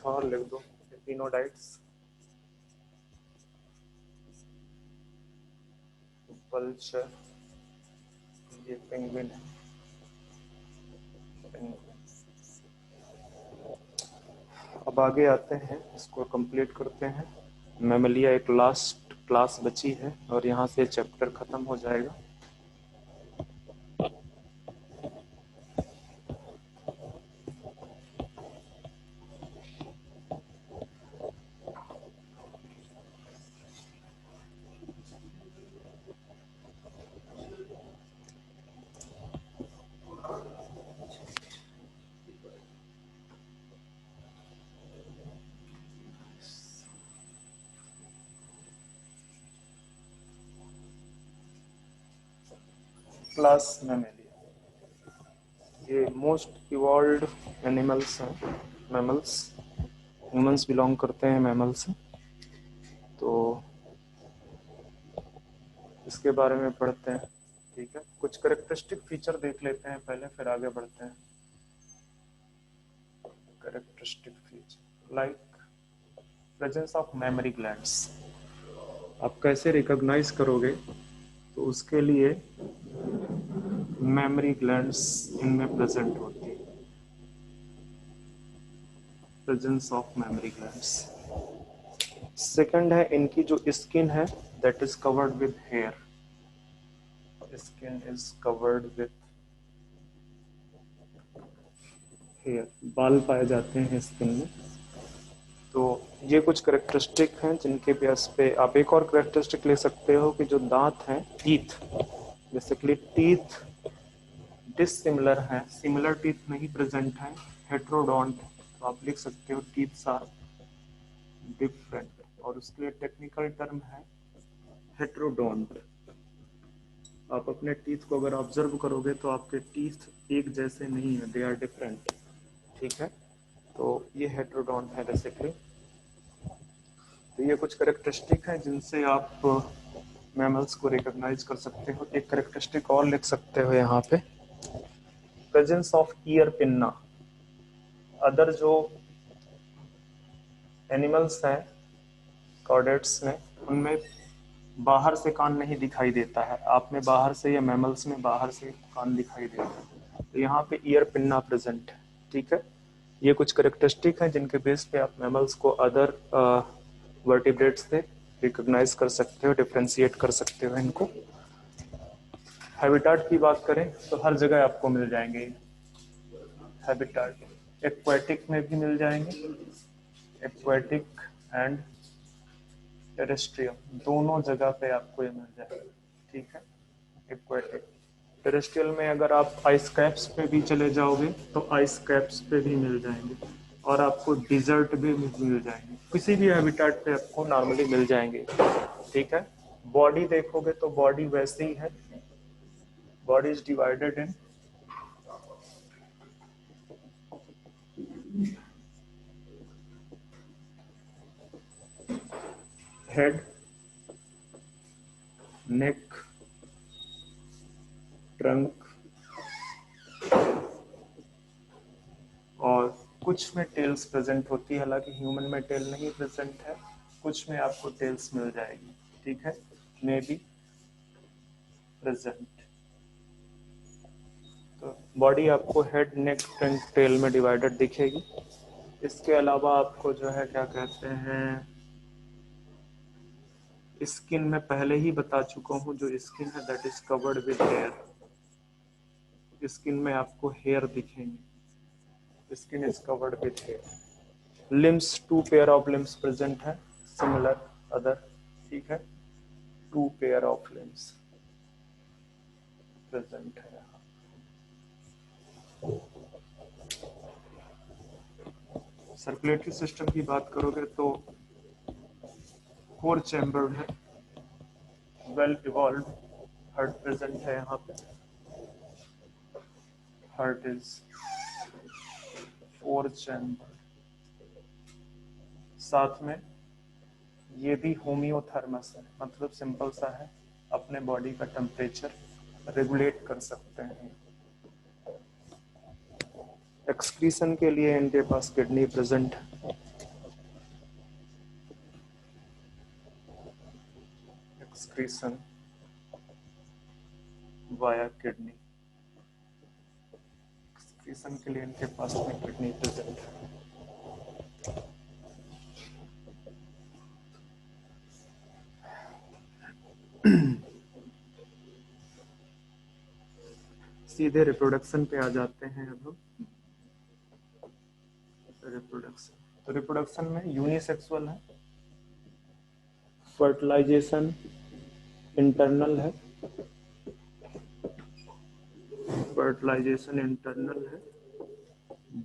और लिख दो एपिनोडाइट्स, वल्चर, ये पेंगुइन है, अब आगे आते हैं, इसको कंप्लीट करते हैं। मैमलिया एक लास्ट क्लास बची है और यहाँ से चैप्टर खत्म हो जाएगा। क्लास मैमेलिया, ये मोस्ट इवॉल्व एनिमल्स हैं, मैमल्स, ह्यूमंस बिलोंग करते हैं मैमल से। तो इसके बारे में पढ़ते हैं, ठीक है। कुछ कैरेक्टरिस्टिक फीचर देख लेते हैं पहले, फिर आगे बढ़ते हैं। Characteristic feature like presence of mammary glands, आप कैसे रिकॉग्नाइज करोगे, तो उसके लिए मेमोरी ग्लैंड्स इनमें प्रेजेंट होती है, presence of mammary glands. Second है इनकी जो स्किन है that is covered with hair, skin is covered with hair, बाल पाए जाते हैं स्किन में। तो ये कुछ कैरेक्टरिस्टिक हैं जिनके बेस पे आप एक और कैरेक्टरिस्टिक ले सकते हो कि जो दांत हैं, टीथ, बेसिकली टीथ डिसिमिलर हैं, सिमिलर टीथ नहीं प्रेजेंट हैं, हेट्रोडोंट, तो आप लिख सकते हो टीथ्स आर डिफरेंट, और उसके लिए टेक्निकल टर्म है हेट्रोडोंट। आप अपने टीथ को अगर ऑब्जर्व करोगे तो आपके टीथ एक जैसे नहीं है, दे आर डिफरेंट, ठीक है। तो ये हेट्रोडोंट है बेसिकली। तो ये कुछ कैरेक्टरिस्टिक हैं जिनसे आप मैमल्स को रिकॉग्नाइज कर सकते हो। एक कैरेक्टरिस्टिक और लिख सकते हो यहाँ पे, presence of ear pinna. Other जो एनिमल्स हैं कॉर्डेट्स में, उनमें बाहर से कान नहीं दिखाई देता है, आप में बाहर से या मैमल्स में बाहर से कान दिखाई देता है, तो यहाँ पे ईयर पिन्ना प्रेजेंट है, ठीक है। ये कुछ कैरेक्टरिस्टिक हैं जिनके बेस पे आप मैमल्स को अदर वर्टिब्रेट्स से रिकॉग्नाइज कर सकते हो, डिफ्रेंशिएट कर सकते हो इनको। हैबिटाट की बात करें तो हर जगह आपको मिल जाएंगे हैबिटाट, एक्वाटिक में भी मिल जाएंगे, एक्वाटिक एंड टेरेस्ट्रियल दोनों जगह पे आपको ये मिल जाएगा, ठीक है। एक्वाटिक, टेरेस्ट्रियल में अगर आप आइस कैप्स पे भी चले जाओगे तो आइस कैप्स पे भी मिल जाएंगे, और आपको डिजर्ट भी मिल जाएंगे, किसी भी हैबिटाट पे आपको नॉर्मली मिल जाएंगे, ठीक है। बॉडी देखोगे तो बॉडी वैसे ही है, body is divided in head, neck, trunk, और कुछ में टेल्स प्रेजेंट होती है, हालांकि ह्यूमन में टेल नहीं प्रेजेंट है, कुछ में आपको टेल्स मिल जाएगी, ठीक है, मे बी प्रेजेंट। तो बॉडी आपको हेड, नेक, ट्रंक, टेल में डिवाइडेड दिखेगी। इसके अलावा आपको जो है क्या कहते हैं, स्किन में पहले ही बता चुका हूँ, जो स्किन है that is covered with hair, skin में आपको हेयर दिखेंगे, skin is covered with hair. Limbs, 2 pair of limbs present है, सिमिलर अदर, ठीक है, 2 पेयर ऑफ लिम्स प्रेजेंट है यहाँ। सर्कुलेटरी सिस्टम की बात करोगे तो 4 चैम्बर्ड है, वेल इवॉल्व, हार्ट प्रेजेंट है यहाँ पे, हार्ट इज 4 चैम्बर। साथ में ये भी होम्योथर्मस है, मतलब सिंपल सा है, अपने बॉडी का टेम्परेचर रेगुलेट कर सकते हैं। एक्सक्रीशन के लिए इनके पास किडनी प्रेजेंट है, एक्सक्रीशन वाया किडनी। एक्सक्रीशन के लिए इनके पास में किडनी प्रेजेंट है। सीधे रिप्रोडक्शन पे आ जाते हैं अब हम। रिप्रोडक्शन, तो रिप्रोडक्शन में यूनिसेक्सुअल है, फर्टिलाइजेशन इंटरनल है, फर्टिलाइजेशन इंटरनल है,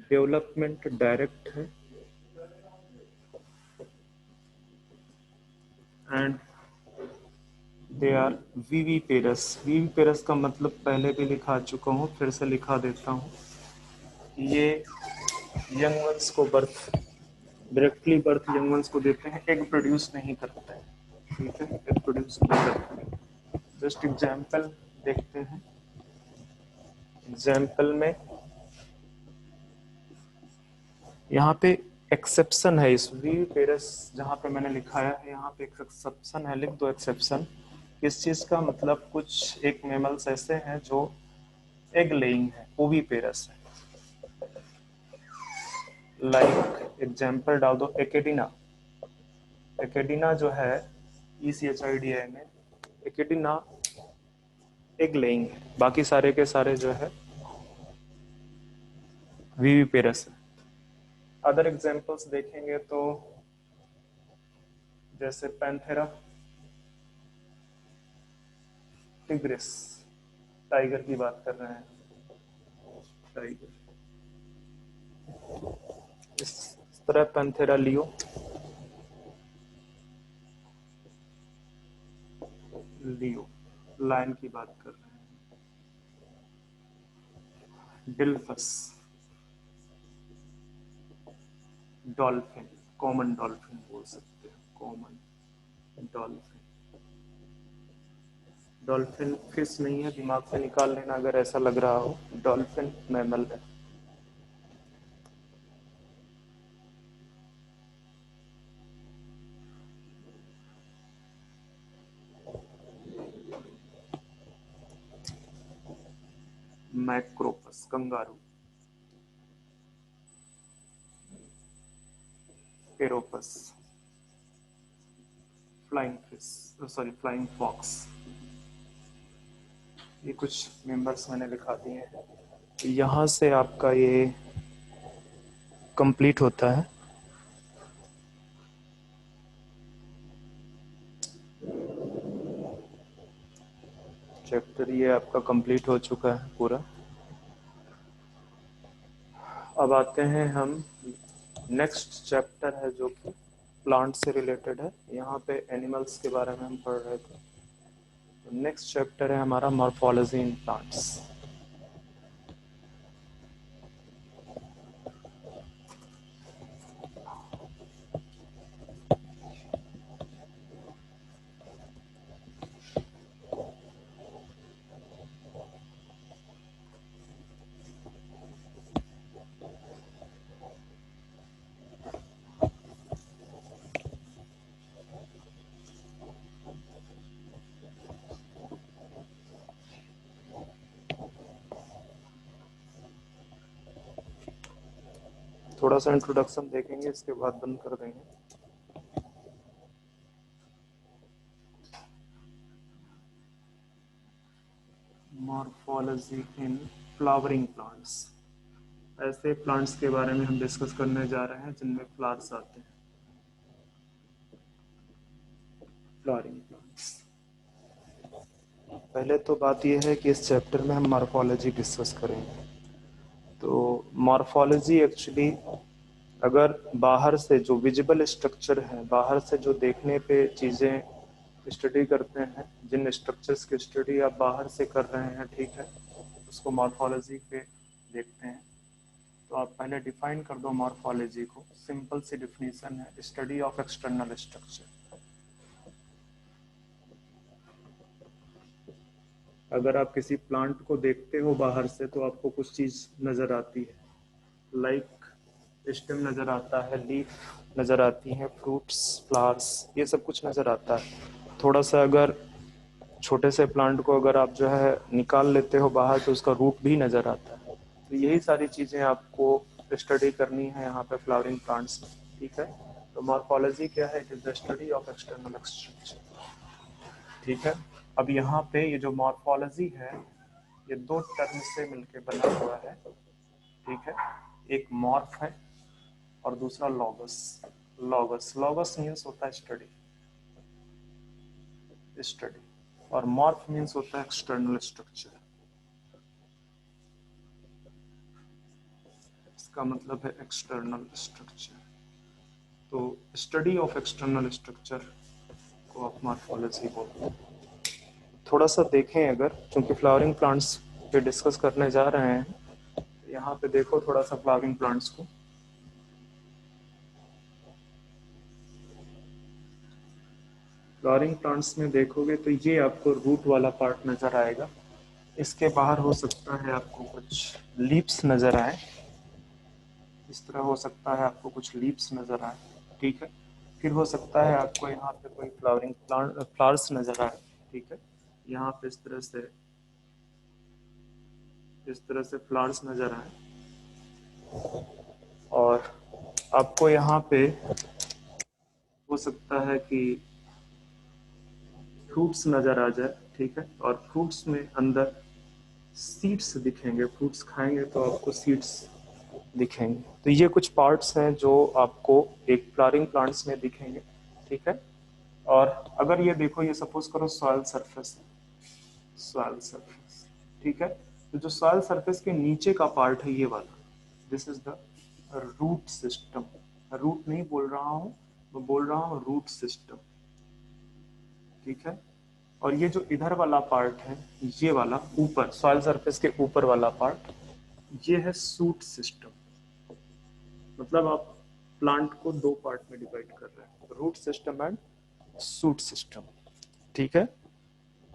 डेवलपमेंट डायरेक्ट है, and they are viviparous. Viviparous का मतलब पहले भी लिखा चुका हूँ, फिर से लिखा देता हूँ। ये यंग वंस को birth, directly birth young ones को देते हैं, एग प्रोड्यूस नहीं करते हैं, ठीक है, एग प्रोड्यूस नहीं करते हैं। जस्ट एग्जाम्पल देखते हैं। एग्जाम्पल में यहाँ पे एक्सेप्शन है, इस विविपेरस जहाँ पे मैंने लिखाया है यहाँ पे एक एक्सेप्शन है, लिख दो एक्सेप्शन। किस चीज का मतलब, कुछ एक मेमल्स ऐसे हैं जो एग लेइंग है, ओविपेरस है। लाइक एग्जाम्पल डाल दो, एकेडिना। एकेडिना जो है ECHIDA में, एकेडिना एग लेइंग है, बाकी सारे के सारे जो है विविपेरस है। अदर एग्जाम्पल्स देखेंगे तो जैसे पैंथेरा टिग्रिस, टाइगर की बात कर रहे हैं, टाइगर। इस तरह पैंथेरा लियो, लियो लायन की बात कर रहे हैं। डिल्फस डॉल्फिन, कॉमन डॉल्फिन बोल सकते हैं, कॉमन डॉल्फिन। डॉल्फिन फिश नहीं है, दिमाग से निकाल लेना अगर ऐसा लग रहा हो, डॉल्फिन मैमल है। Macropus kangaroo, Pteropus flying fish, sorry flying fox. ये कुछ मेंबर्स मैंने लिखा दिए हैं। यहाँ से आपका ये कंप्लीट होता है। चैप्टर ये आपका कंप्लीट हो चुका है पूरा। अब आते हैं हम, नेक्स्ट चैप्टर है जो कि प्लांट से रिलेटेड है। यहाँ पे एनिमल्स के बारे में हम पढ़ रहे थे, तो नेक्स्ट चैप्टर है हमारा मॉर्फोलॉजी इन प्लांट्स। थोड़ा सा इंट्रोडक्शन देखेंगे, इसके बाद बंद कर देंगे। मॉर्फोलॉजी इन फ्लावरिंग प्लांट्स, ऐसे प्लांट्स के बारे में हम डिस्कस करने जा रहे हैं जिनमें फ्लावर्स आते हैं, फ्लावरिंग प्लांट्स। पहले तो बात यह है कि इस चैप्टर में हम मॉर्फोलॉजी डिस्कस करेंगे। तो मॉर्फोलॉजी एक्चुअली, अगर बाहर से जो विजिबल स्ट्रक्चर है, बाहर से जो देखने पे चीज़ें स्टडी करते हैं, जिन स्ट्रक्चर्स की स्टडी आप बाहर से कर रहे हैं, ठीक है, उसको मॉर्फोलॉजी पे देखते हैं। तो आप पहले डिफाइन कर दो मॉर्फोलॉजी को। सिंपल सी डिफिनीशन है, स्टडी ऑफ एक्सटर्नल स्ट्रक्चर। अगर आप किसी प्लांट को देखते हो बाहर से तो आपको कुछ चीज़ नज़र आती है, लाइक स्टेम नज़र आता है, लीफ नज़र आती है, फ्रूट्स, फ्लावर्स, ये सब कुछ नज़र आता है। थोड़ा सा अगर छोटे से प्लांट को अगर आप जो है निकाल लेते हो बाहर तो उसका रूट भी नजर आता है। तो यही सारी चीजें आपको स्टडी करनी है यहाँ पे फ्लावरिंग प्लांट्स में, ठीक है। तो मॉर्फोलॉजी क्या है? It is the study of external structure, ठीक है। अब यहाँ पे ये जो मॉर्फोलॉजी है ये दो टर्म से मिलके बना हुआ है, ठीक है। एक मॉर्फ है और दूसरा लॉगस। लॉगस लॉगस मीन्स होता है स्टडी, स्टडी, और मॉर्फ मीन्स होता है एक्सटर्नल स्ट्रक्चर। इसका मतलब है एक्सटर्नल स्ट्रक्चर। तो स्टडी ऑफ एक्सटर्नल स्ट्रक्चर को आप मॉर्फोलॉजी बोलते हैं। थोड़ा सा देखें अगर, क्योंकि फ्लावरिंग प्लांट्स पे डिस्कस करने जा रहे हैं, यहाँ पे देखो थोड़ा सा फ्लावरिंग प्लांट्स को। फ्लावरिंग प्लांट्स में देखोगे तो ये आपको रूट वाला पार्ट नजर आएगा। इसके बाहर हो सकता है आपको कुछ लीव्स नजर आए, इस तरह हो सकता है आपको कुछ लीव्स नजर आए, ठीक है। फिर हो सकता है आपको यहाँ पे कोई फ्लावरिंग प्लांट फ्लावर्स नजर आए, ठीक है। यहाँ पे इस तरह से फ्लावर्स नजर आए, और आपको यहाँ पे हो सकता है कि फ्रूट्स नजर आ जाए, ठीक है। और फ्रूट्स में अंदर सीड्स दिखेंगे, फ्रूट्स खाएंगे तो आपको सीड्स दिखेंगे। तो ये कुछ पार्ट्स हैं जो आपको एक फ्लावरिंग प्लांट्स में दिखेंगे, ठीक है। और अगर ये देखो, ये सपोज करो सॉइल सरफेस, सॉइल सरफेस, ठीक है। तो जो सॉइल सरफेस के नीचे का पार्ट है ये वाला, this is the root system. Root नहीं बोल रहा हूँ, मैं बोल रहा हूँ रूट सिस्टम, ठीक है। और ये जो इधर वाला पार्ट है, ये वाला ऊपर सॉइल सरफेस के ऊपर वाला पार्ट, ये है सूट सिस्टम। मतलब आप प्लांट को दो पार्ट में डिवाइड कर रहे हैं, root system and shoot system, ठीक है।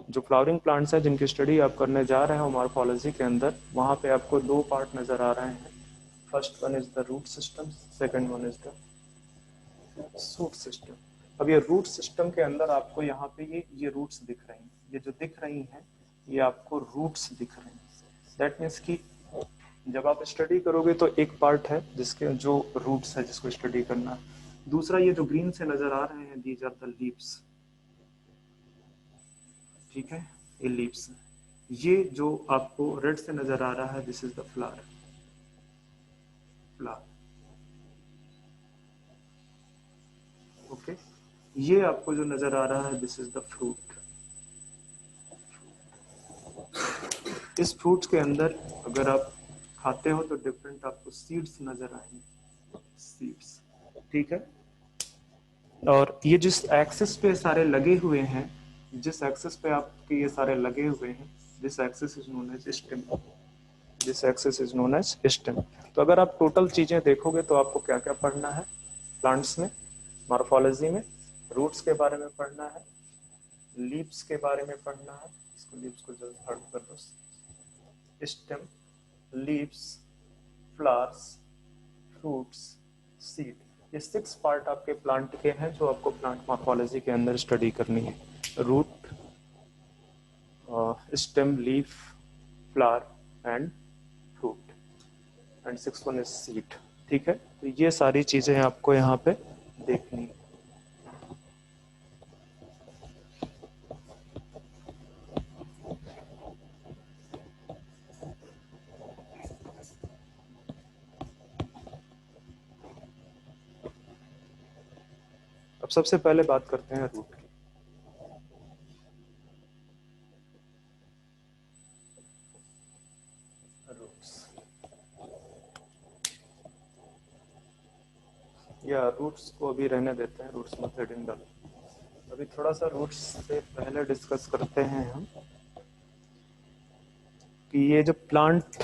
जो फ्लावरिंग प्लांट्स हैं जिनकी स्टडी आप करने जा रहे हो मॉर्फोलॉजी के अंदर, वहां पे आपको दो पार्ट नजर आ रहे हैं। First one is the root system, second one is the shoot system. अब ये रूट सिस्टम के अंदर आपको यहाँ पे ये रूट्स दिख रही हैं, ये जो दिख रही हैं ये आपको रूट्स दिख रही हैं। दैट मीन्स कि जब आप स्टडी करोगे तो एक पार्ट है जिसके जो रूट्स है जिसको स्टडी करना है। दूसरा ये जो ग्रीन से नजर आ रहे हैं, दीज आर द लीव्स, ठीक है, ये लीव्स। ये जो आपको रेड से नजर आ रहा है, this is the flower, flower, okay. ये आपको जो नजर आ रहा है, दिस इज द फ्रूट। इस फ्रूट के अंदर अगर आप खाते हो तो डिफरेंट आपको सीड्स नजर आएंगे, सीड्स, ठीक है। और ये जिस एक्सिस पे सारे लगे हुए हैं, जिस एक्सिस पे आपके ये सारे लगे हुए हैं, this axis is known as stem, this axis is known as stem. तो अगर आप टोटल चीजें देखोगे तो आपको क्या क्या पढ़ना है प्लांट्स में, मॉर्फोलॉजी में? रूट्स के बारे में पढ़ना है, लीव्स के बारे में पढ़ना है, इसको लीव्स को जल्द हट कर दो, stem, leaves, flowers, fruits, seed. ये 6 पार्ट आपके प्लांट के हैं जो आपको प्लांट मॉर्फोलॉजी के अंदर स्टडी करनी है। Root, stem, leaf, flower and fruit, and 6th one is seed, ठीक है। तो ये सारी चीजें आपको यहाँ पे देखनी है। अब सबसे पहले बात करते हैं रूट की। रूट्स, या रूट्स को अभी रहने देते हैं, रूट्स में हेडिंग डालो। अभी थोड़ा सा रूट्स से पहले डिस्कस करते हैं हम कि ये जो प्लांट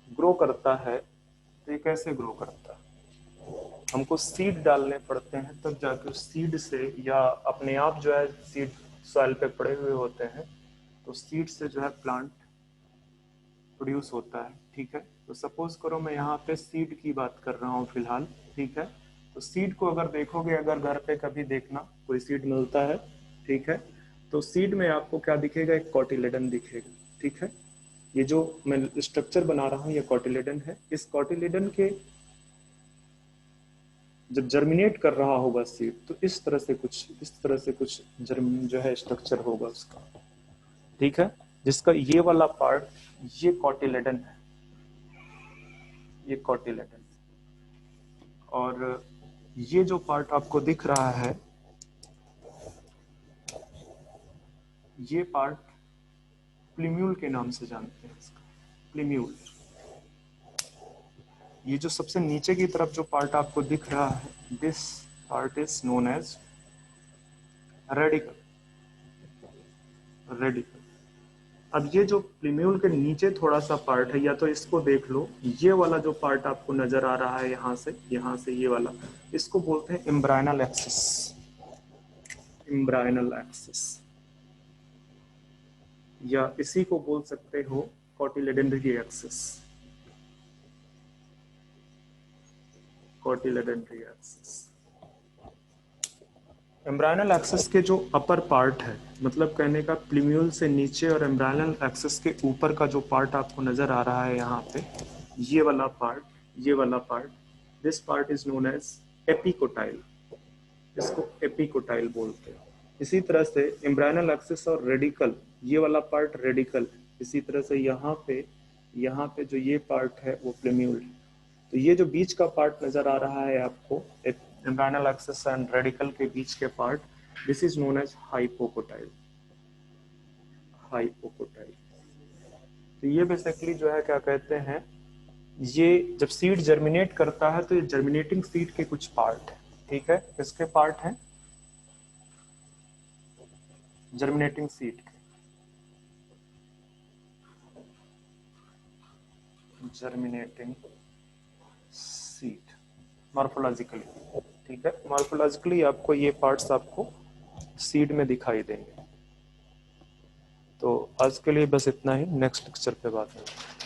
ग्रो करता है तो ये कैसे ग्रो करता है। हमको सीड डालने पड़ते हैं तब जाके उस सीड से, या अपने आप जो है सीड सॉइल पे पड़े हुए होते हैं, तो सीड से जो है प्लांट प्रोड्यूस होता है, ठीक है। तो सपोज करो मैं यहाँ पे सीड की बात कर रहा हूँ फिलहाल, ठीक है। तो सीड को अगर देखोगे, अगर घर पे कभी देखना कोई सीड मिलता है, ठीक है। तो सीड में आपको क्या दिखेगा, एक कॉटिलेडन दिखेगा, ठीक है। ये जो मैं स्ट्रक्चर बना रहा हूँ ये कॉटिलेडन है। इस कॉटिलेडन के जब जर्मिनेट कर रहा होगा सीड तो इस तरह से कुछ जो है स्ट्रक्चर होगा उसका, ठीक है। जिसका ये वाला पार्ट ये कॉटिलेडन है, ये कॉटिलेडन, और ये जो पार्ट आपको दिख रहा है ये पार्ट प्लीम्यूल के नाम से जानते हैं इसका, प्लीम्यूल। ये जो सबसे नीचे की तरफ जो पार्ट आपको दिख रहा है this part is known as radicle, radicle. अब ये जो प्लीम्यूल के नीचे थोड़ा सा पार्ट है, या तो इसको देख लो, ये वाला जो पार्ट आपको नजर आ रहा है यहाँ से ये वाला, इसको बोलते हैं एम्ब्रायनल एक्सिस, एम्ब्रायनल एक्सिस, या इसी को बोल सकते हो कॉटिलेडनरी एक्सिस, कॉटिलेडनरी एक्सिस। एम्ब्रायनल एक्सिस के जो अपर पार्ट है, मतलब कहने का प्लीम्यूल से नीचे और एम्ब्रायनल एक्सिस के ऊपर का जो पार्ट आपको नजर आ रहा है यहाँ पे, ये वाला part, this part is known as epicotyl, इसको एपिकोटाइल बोलते हैं। इसी तरह से एम्ब्रायनल एक्सिस और रेडिकल, ये वाला पार्ट रेडिकल, इसी तरह से यहाँ पे जो ये पार्ट है वो प्लीम्यूल है। तो ये जो बीच का पार्ट नजर आ रहा है आपको एम्ब्रायनल एक्सिस एंड रेडिकल के बीच के part, this is known as hypocotyl, hypocotyl. तो ये बेसिकली जो है क्या कहते हैं, ये जब सीड जर्मिनेट करता है तो ये जर्मिनेटिंग सीड के कुछ पार्ट है, ठीक है। किसके पार्ट हैं, जर्मिनेटिंग सीड के, जर्मिनेटिंग सीड मॉर्फोलॉजिकली, ठीक है। मॉर्फोलॉजिकली आपको ये पार्ट्स आपको सीड में दिखाई देंगे। तो आज के लिए बस इतना ही, नेक्स्ट लेक्चर पे बात करेंगे।